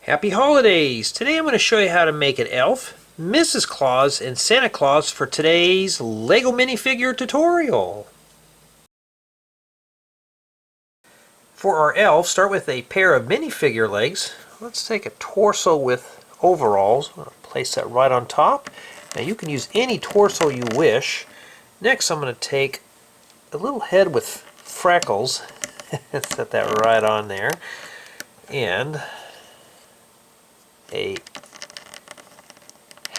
Happy holidays! Today I'm going to show you how to make an elf, Mrs. Claus, and Santa Claus for today's LEGO minifigure tutorial. For our elf, start with a pair of minifigure legs. Let's take a torso with overalls. I'm going to place that right on top. Now you can use any torso you wish. Next I'm going to take a little head with freckles. Set that right on there. And a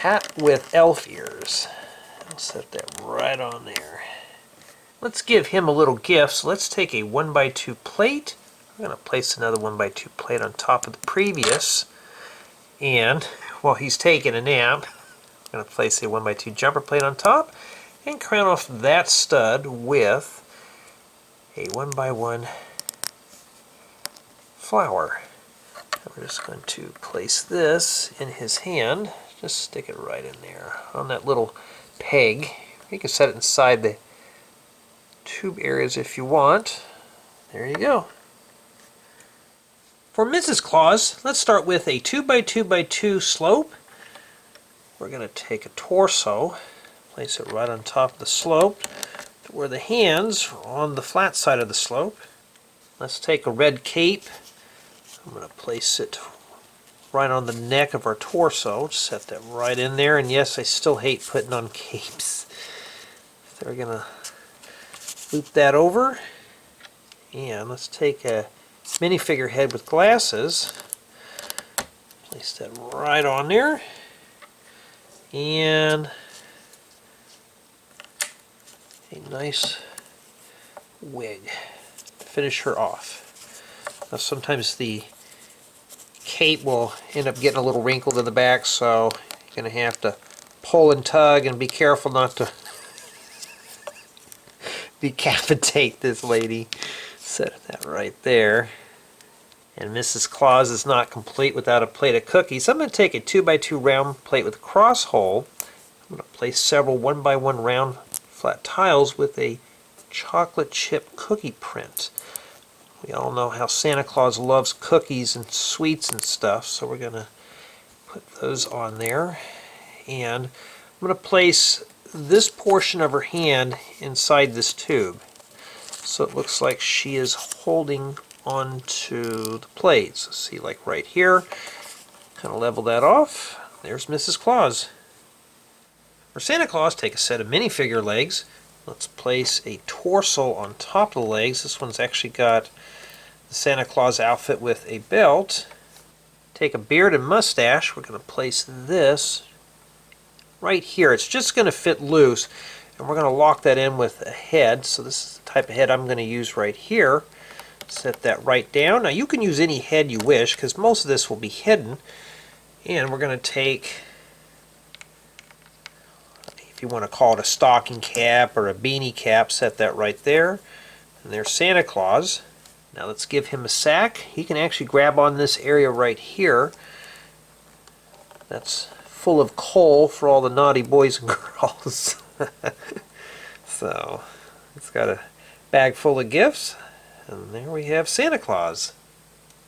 hat with elf ears. I'll set that right on there. Let's give him a little gift. So let's take a 1x2 plate. I'm going to place another 1x2 plate on top of the previous. And while he's taking a nap, I'm going to place a 1x2 jumper plate on top and crown off that stud with a 1x1 flower. We're just going to place this in his hand. Just stick it right in there on that little peg. You can set it inside the tube areas if you want. There you go. For Mrs. Claus, let's start with a 2x2x2 slope. We're going to take a torso, place it right on top of the slope to where the hands are on the flat side of the slope. Let's take a red cape. I'm going to place it right on the neck of our torso. Set that right in there. And yes, I still hate putting on capes. So we're going to loop that over. And let's take a minifigure head with glasses. Place that right on there. And a nice wig to finish her off. Now sometimes the cape will end up getting a little wrinkled in the back, so you're going to have to pull and tug and be careful not to decapitate this lady. Set that right there. And Mrs. Claus is not complete without a plate of cookies. I'm going to take a 2x2 round plate with a cross hole. I'm going to place several 1x1 round flat tiles with a chocolate chip cookie print. We all know how Santa Claus loves cookies and sweets and stuff, so we're going to put those on there. And I'm going to place this portion of her hand inside this tube. So it looks like she is holding onto the plates. See, like right here. Kind of level that off. There's Mrs. Claus. For Santa Claus, take a set of minifigure legs. Let's place a torso on top of the legs. This one's actually got the Santa Claus outfit with a belt. Take a beard and mustache. We're going to place this right here. It's just going to fit loose, and we're going to lock that in with a head. So this is the type of head I'm going to use right here. Set that right down. Now you can use any head you wish because most of this will be hidden. And we're going to take, if you want to call it a stocking cap or a beanie cap, set that right there. And there's Santa Claus. Now let's give him a sack. He can actually grab on this area right here. That's full of coal for all the naughty boys and girls. So it's got a bag full of gifts. And there we have Santa Claus.